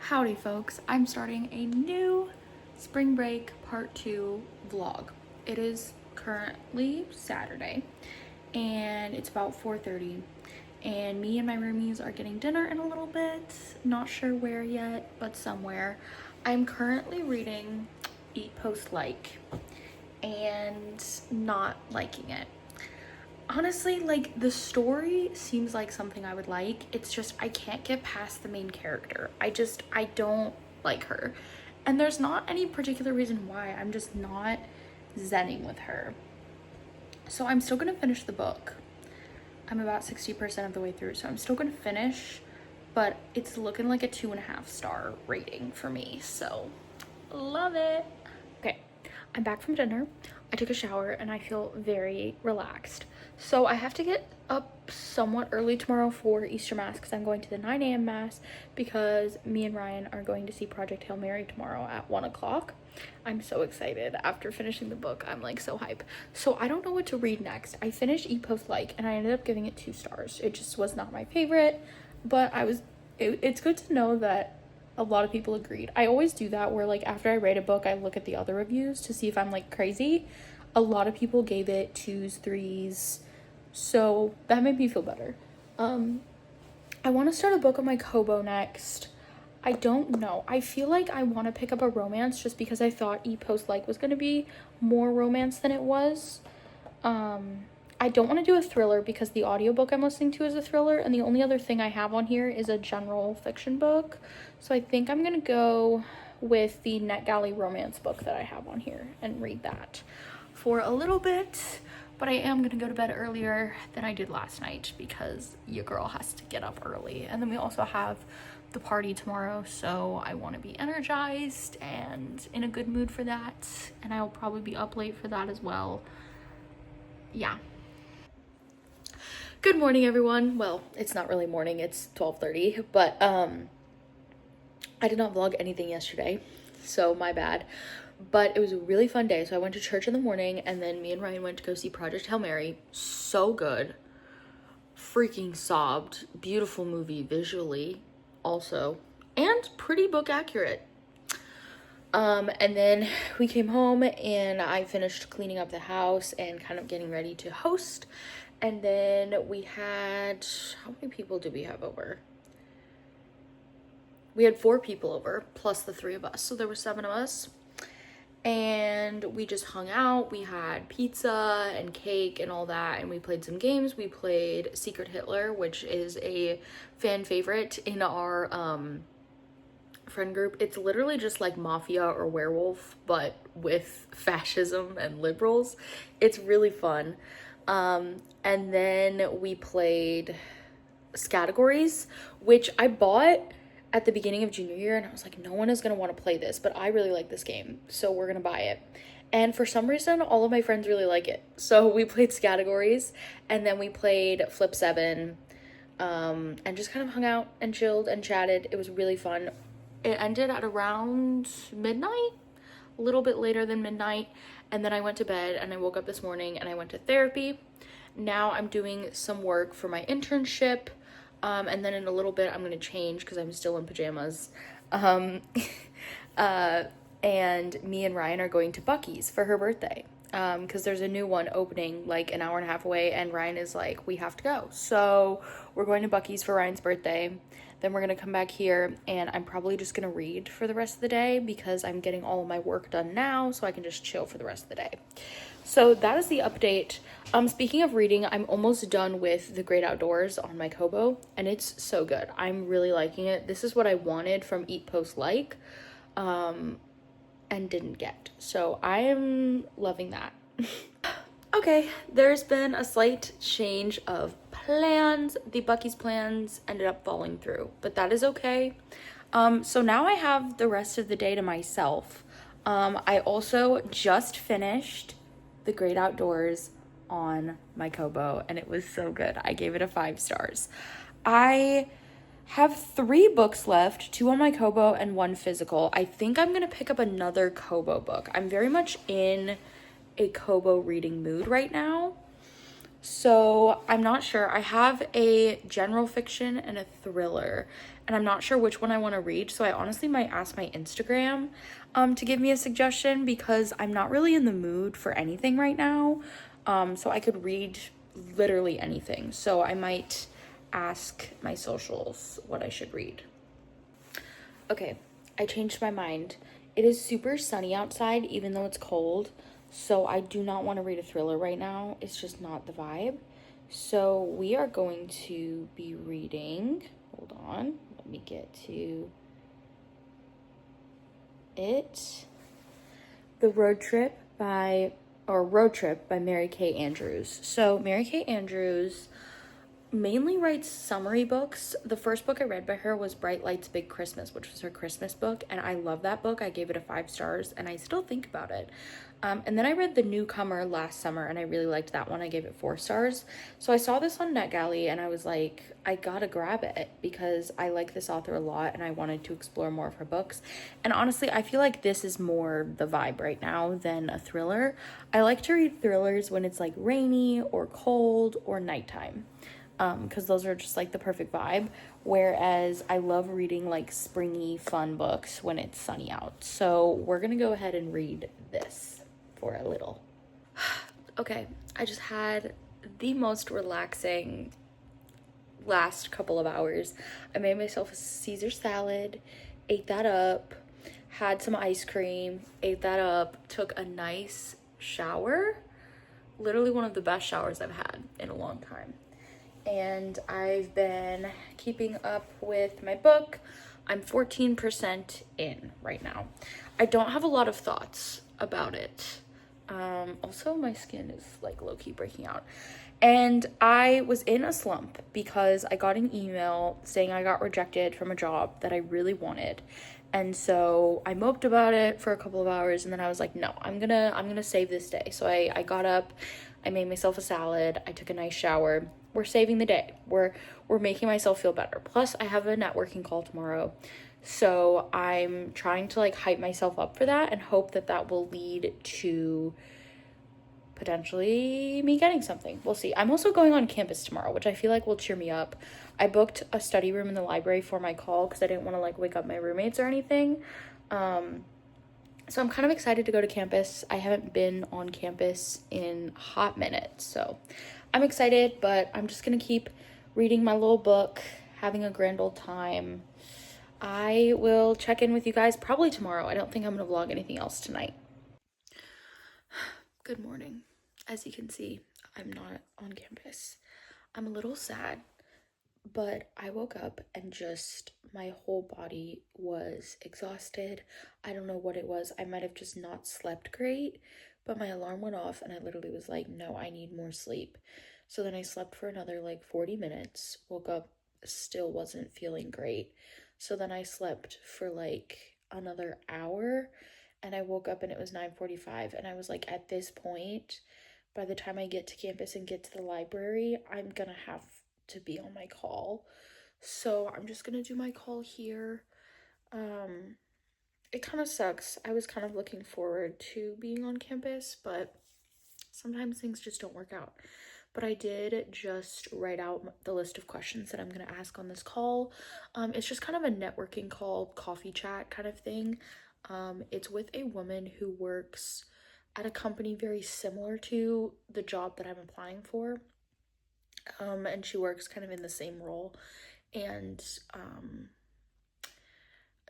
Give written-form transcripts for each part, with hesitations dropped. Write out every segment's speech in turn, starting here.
Howdy folks, I'm starting a new spring break part 2 vlog. It is currently Saturday and it's about 4:30 and me and my roomies are getting dinner in a little bit. Not sure where yet, but somewhere. I'm currently reading Eat, Post, Like and not liking it. Honestly, like, the story seems like something I would like. It's just I can't get past the main character. I don't like her. And there's not any particular reason why. I'm just not zenning with her. So I'm still gonna finish the book. I'm about 60% of the way through, so I'm still gonna finish, but it's looking like a 2.5 star rating for me, so love it. Okay, I'm back from dinner. I took a shower and I feel very relaxed. So I have to get up somewhat early tomorrow for Easter Mass because I'm going to the 9 a.m. Mass because me and Ryan are going to see Project Hail Mary tomorrow at 1 o'clock. I'm so excited. After finishing the book, I'm like so hype. So I don't know what to read next. I finished Eat, Post, Like and I ended up giving it 2 stars. It just was not my favorite, but it's good to know that a lot of people agreed. I always do that where, like, after I rate a book, I look at the other reviews to see if I'm like crazy. A lot of people gave it 2s, 3s, so that made me feel better. I want to start a book on my Kobo next. I don't know. I feel like I want to pick up a romance just because I thought Eat, Post, Like was going to be more romance than it was. I don't want to do a thriller because the audiobook I'm listening to is a thriller, and the only other thing I have on here is a general fiction book. So I think I'm going to go with the NetGalley romance book that I have on here and read that for a little bit. But I am going to go to bed earlier than I did last night because your girl has to get up early. And then we also have the party tomorrow, so I want to be energized and in a good mood for that. And I will probably be up late for that as well. Yeah. Good morning, everyone. Well, it's not really morning, it's 12:30, but I did not vlog anything yesterday, so my bad. But it was a really fun day. So I went to church in the morning and then me and Ryan went to go see Project Hail Mary. So good. Freaking sobbed. Beautiful movie visually also, and pretty book accurate. And then we came home and I finished cleaning up the house and kind of getting ready to host. And then we had, how many people did we have over? We had 4 people over, plus the 3 of us. So there were 7 of us. And we just hung out. We had pizza and cake and all that. And we played some games. We played Secret Hitler, which is a fan favorite in our friend group. It's literally just like Mafia or Werewolf, but with fascism and liberals. It's really fun. And then we played Categories, which I bought at the beginning of junior year, and I was like, no one is going to want to play this, but I really like this game, so we're going to buy it. And for some reason, all of my friends really like it. So we played Categories, and then we played Flip 7, and just kind of hung out and chilled and chatted. It was really fun. It ended at around midnight, a little bit later than midnight, and then I went to bed and I woke up this morning and I went to therapy. Now I'm doing some work for my internship, and then in a little bit I'm going to change because I'm still in pajamas. And me and Ryan are going to Buc-ee's for her birthday, because there's a new one opening like an hour and a half away, and Ryan is like, we have to go. So we're going to Buc-ee's for Ryan's birthday. Then we're going to come back here and I'm probably just going to read for the rest of the day because I'm getting all of my work done now, so I can just chill for the rest of the day. So that is the update. Speaking of reading, I'm almost done with The Great Outdoors on my Kobo, and it's so good. I'm really liking it. This is what I wanted from Eat, Post, Like, and didn't get. So I am loving that. Okay, there's been a slight change of plans. The Buc-ee's plans ended up falling through, but that is okay. So now I have the rest of the day to myself. I also just finished The Great Outdoors on my Kobo, and it was so good. I gave it a 5 stars. I have 3 books left, 2 on my Kobo and 1 physical. I think I'm gonna pick up another Kobo book. I'm very much in a Kobo reading mood right now. So I'm not sure. I have a general fiction and a thriller, and I'm not sure which one I want to read. So I honestly might ask my Instagram to give me a suggestion because I'm not really in the mood for anything right now. So I could read literally anything. So I might ask my socials what I should read. Okay, I changed my mind. It is super sunny outside, even though it's cold. So I do not want to read a thriller right now. It's just not the vibe. So we are going to be reading. Hold on. Let me get to it. Road Trip by Mary Kay Andrews. So Mary Kay Andrews mainly writes summary books. The first book I read by her was Bright Lights Big Christmas, which was her Christmas book, and I love that book. I gave it a 5 stars and I still think about it. And then I read The Newcomer last summer and I really liked that one. I gave it 4 stars. So I saw this on NetGalley and I was like, I gotta grab it because I like this author a lot and I wanted to explore more of her books. And honestly, I feel like this is more the vibe right now than a thriller. I like to read thrillers when it's like rainy or cold or nighttime. Because those are just like the perfect vibe, whereas I love reading like springy fun books when it's sunny out. So we're gonna go ahead and read this for a little. Okay, I just had the most relaxing last couple of hours. I made myself a Caesar salad, ate that up, had some ice cream, ate that up, took a nice shower, literally one of the best showers I've had in a long time. And I've been keeping up with my book. I'm 14% in right now. I don't have a lot of thoughts about it. Also, my skin is like low-key breaking out. And I was in a slump because I got an email saying I got rejected from a job that I really wanted. And so I moped about it for a couple of hours and then I was like, no, I'm gonna save this day. So I got up, I made myself a salad, I took a nice shower. We're saving the day. We're making myself feel better. Plus I have a networking call tomorrow. So I'm trying to like hype myself up for that and hope that that will lead to potentially me getting something. We'll see. I'm also going on campus tomorrow, which I feel like will cheer me up. I booked a study room in the library for my call because I didn't want to like wake up my roommates or anything. So I'm kind of excited to go to campus. I haven't been on campus in a hot minute, so I'm excited, but I'm just gonna keep reading my little book, having a grand old time. I will check in with you guys probably tomorrow. I don't think I'm gonna vlog anything else tonight. Good morning. As you can see, I'm not on campus. I'm a little sad, but I woke up and just my whole body was exhausted. I don't know what it was. I might have just not slept great, but my alarm went off and I literally was like, no, I need more sleep. So then I slept for another like 40 minutes, woke up, still wasn't feeling great. So then I slept for like another hour and I woke up and it was 9:45 and I was like, at this point, by the time I get to campus and get to the library, I'm gonna have to be on my call. So I'm just gonna do my call here. It kind of sucks. I was kind of looking forward to being on campus, but sometimes things just don't work out. But I did just write out the list of questions that I'm going to ask on this call. It's just kind of a networking call, coffee chat kind of thing. It's with a woman who works at a company very similar to the job that I'm applying for. And she works kind of in the same role. And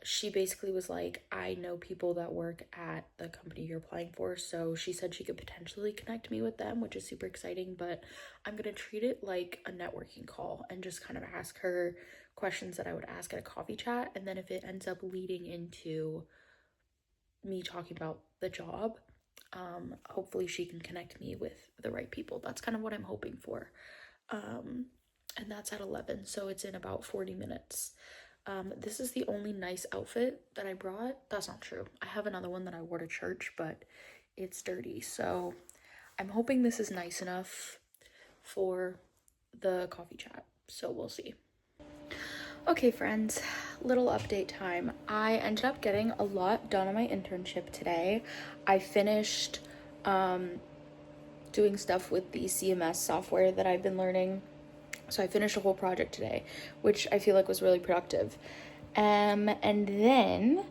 she basically was like, I know people that work at the company you're applying for, so she said she could potentially connect me with them, which is super exciting, but I'm gonna treat it like a networking call and just kind of ask her questions that I would ask at a coffee chat, and then if it ends up leading into me talking about the job, hopefully she can connect me with the right people. That's kind of what I'm hoping for. And that's at 11, so it's in about 40 minutes. This is the only nice outfit that I brought. That's not true. I have another one that I wore to church, but it's dirty. So I'm hoping this is nice enough for the coffee chat. So we'll see. Okay, friends, little update time. I ended up getting a lot done on my internship today. I finished doing stuff with the CMS software that I've been learning. So I finished a whole project today, which I feel like was really productive. And then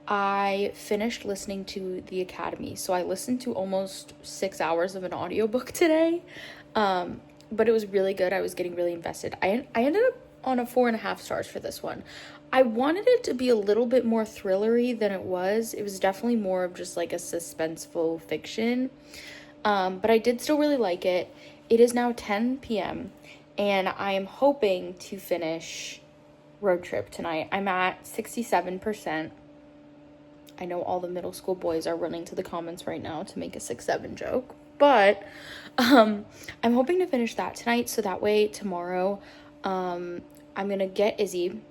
I finished listening to The Academy. So I listened to almost 6 hours of an audiobook today. But it was really good. I was getting really invested. I ended up on a 4.5 stars for this one. I wanted it to be a little bit more thrillery than it was. It was definitely more of just like a suspenseful fiction. But I did still really like it. It is now 10 p.m. and I am hoping to finish Road Trip tonight. I'm at 67%. I know all the middle school boys are running to the comments right now to make a 6-7 joke. But I'm hoping to finish that tonight, so that way tomorrow I'm going to get Izzy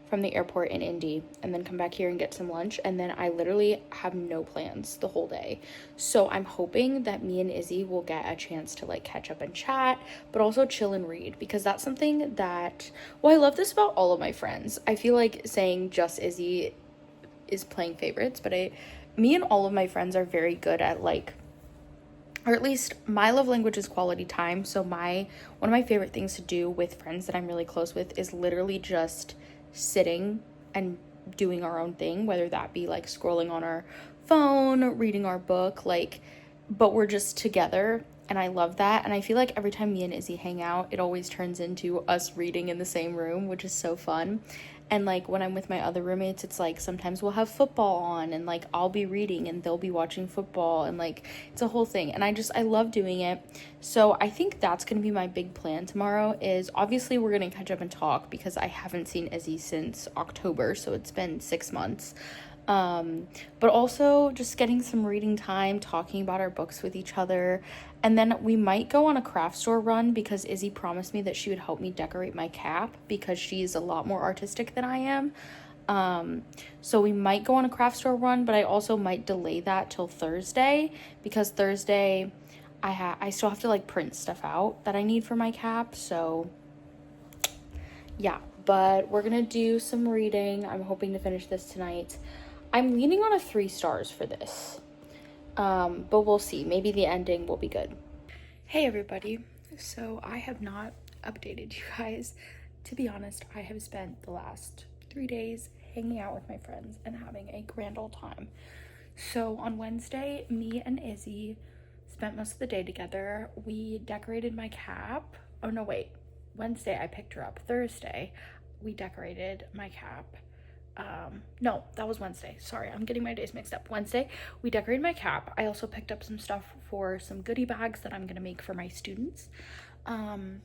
from the airport in Indy and then come back here and get some lunch, and then I literally have no plans the whole day. So I'm hoping that me and Izzy will get a chance to like catch up and chat, but also chill and read, because that's something that, well, I love this about all of my friends. I feel like saying just Izzy is playing favorites, but me and all of my friends are very good at like, or at least my love language is quality time. So one of my favorite things to do with friends that I'm really close with is literally just sitting and doing our own thing, whether that be like scrolling on our phone, reading our book, like, but we're just together, and I love that. And I feel like every time me and Izzy hang out, it always turns into us reading in the same room, which is so fun. And like when I'm with my other roommates, it's like sometimes we'll have football on and like I'll be reading and they'll be watching football, and like it's a whole thing. And I love doing it. So I think that's going to be my big plan tomorrow. Is obviously we're going to catch up and talk, because I haven't seen Izzy since October, so it's been 6 months. But also just getting some reading time, talking about our books with each other. And then we might go on a craft store run, because Izzy promised me that she would help me decorate my cap, because she's a lot more artistic than I am. So we might go on a craft store run, but I also might delay that till Thursday, because Thursday I still have to like print stuff out that I need for my cap. So yeah, but we're gonna do some reading. I'm hoping to finish this tonight. I'm leaning on a 3 stars for this, but we'll see. Maybe the ending will be good. Hey everybody, so I have not updated you guys. To be honest, I have spent the last 3 days hanging out with my friends and having a grand old time. So on Wednesday, me and Izzy spent most of the day together. We decorated my cap. Oh no, wait. Wednesday I picked her up. Thursday we decorated my cap. No, that was Wednesday. Sorry, I'm getting my days mixed up. Wednesday, we decorated my cap. I also picked up some stuff for some goodie bags that I'm gonna make for my students. And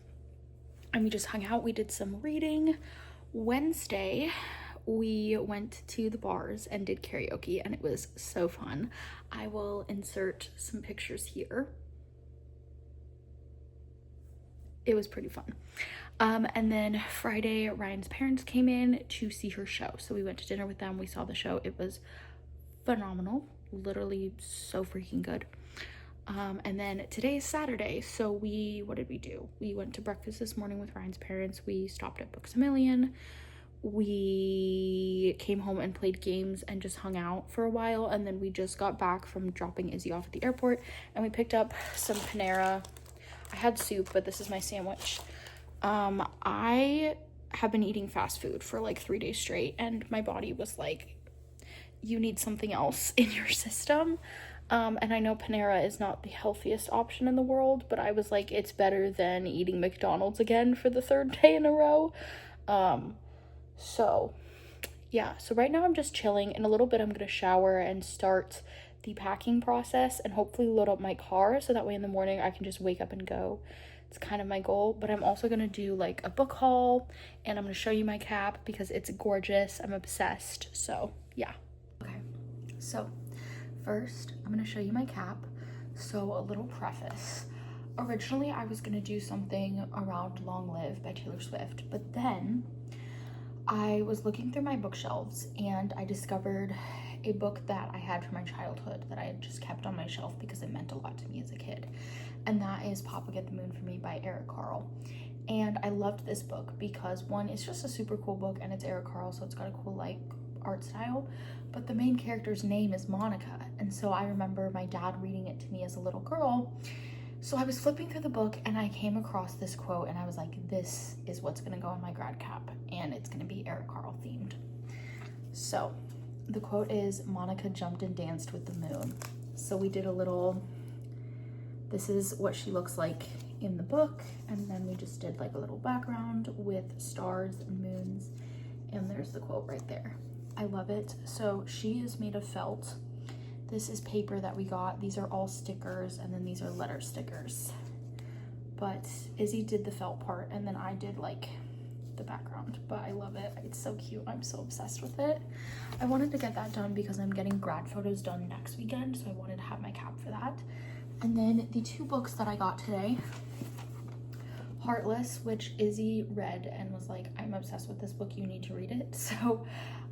we just hung out. We did some reading. Wednesday, we went to the bars and did karaoke, and it was so fun. I will insert some pictures here. It was pretty fun. And then Friday, Ryan's parents came in to see her show. So we went to dinner with them. We saw the show. It was phenomenal. Literally so freaking good. And then today is Saturday. So what did we do? We went to breakfast this morning with Ryan's parents. We stopped at Books A Million. We came home and played games and just hung out for a while. And then we just got back from dropping Izzy off at the airport, and we picked up some Panera. I had soup, but this is my sandwich. I have been eating fast food for like 3 days straight, and my body was like, you need something else in your system. And I know Panera is not the healthiest option in the world, but I was like, it's better than eating McDonald's again for the 3rd day in a row. So yeah, so right now I'm just chilling. In a little bit I'm gonna shower and start the packing process and hopefully load up my car, so that way in the morning I can just wake up and go. It's kind of my goal. But I'm also gonna do like a book haul, and I'm gonna show you my cap because it's gorgeous. I'm obsessed. So yeah. Okay, so first I'm gonna show you my cap. So a little preface. Originally I was gonna do something around Long Live by Taylor Swift, but then I was looking through my bookshelves and I discovered a book that I had from my childhood that I had just kept on my shelf because it meant a lot to me as a kid. And that is Papa Get the Moon for Me by Eric Carle. And I loved this book because, one, it's just a super cool book, and it's Eric Carle, so it's got a cool like art style, but the main character's name is Monica. And so I remember my dad reading it to me as a little girl So I was flipping through the book and I came across this quote and I was like, this is what's gonna go in my grad cap, and it's gonna be Eric Carle themed. So the quote is, Monica jumped and danced with the moon. So we did a little, this is what she looks like in the book, and then we just did like a little background with stars and moons, and there's the quote right there. I love it. So she is made of felt. This is paper that we got. These are all stickers, and then these are letter stickers. But Izzy did the felt part, and then I did like the background, but I love it. It's so cute. I'm so obsessed with it. I wanted to get that done because I'm getting grad photos done next weekend, so I wanted to have my cap for that. And then the two books that I got today, Heartless, which Izzy read and was like, I'm obsessed with this book, you need to read it. So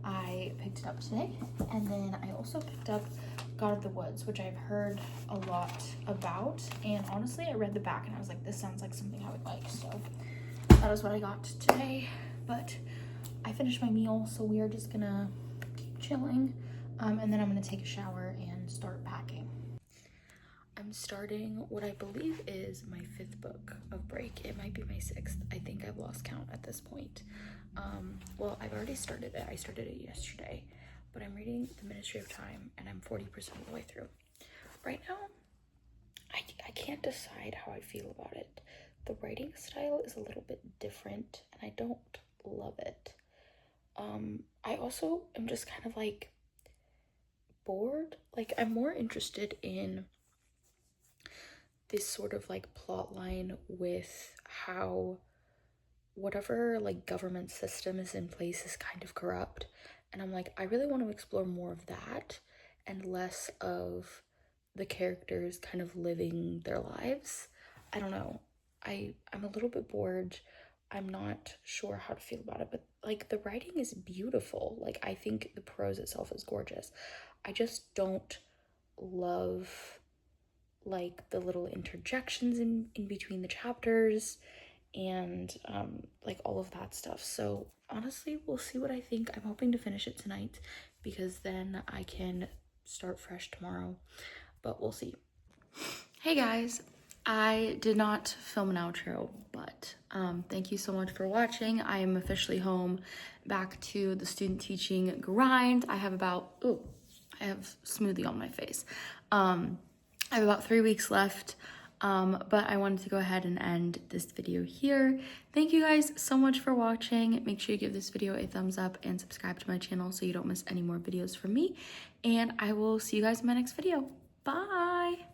I picked it up today. And then I also picked up God of the Woods, which I've heard a lot about, and honestly I read the back and I was like, this sounds like something I would like, so that is what I got today. But I finished my meal, so we are just gonna keep chilling, and then I'm gonna take a shower and start packing. I'm starting what I believe is my 5th book of break. It might be my 6th. I think I've lost count at this point. Well, I've already started it. I started it yesterday, but I'm reading The Ministry of Time and I'm 40% of the way through. Right now, I can't decide how I feel about it. The writing style is a little bit different and I don't love it. I also am just kind of like bored. Like, I'm more interested in this sort of like plot line with how whatever like government system is in place is kind of corrupt, and I'm like, I really want to explore more of that and less of the characters kind of living their lives. I don't know, I'm a little bit bored. I'm not sure how to feel about it, but like the writing is beautiful. Like, I think the prose itself is gorgeous. I just don't love like the little interjections in between the chapters and like all of that stuff. So honestly, we'll see what I think. I'm hoping to finish it tonight because then I can start fresh tomorrow, but we'll see. Hey guys, I did not film an outro, but thank you so much for watching. I am officially home, back to the student teaching grind. I have about, I have smoothie on my face. I have about 3 weeks left, but I wanted to go ahead and end this video here. Thank you guys so much for watching. Make sure you give this video a thumbs up and subscribe to my channel so you don't miss any more videos from me. And I will see you guys in my next video. Bye!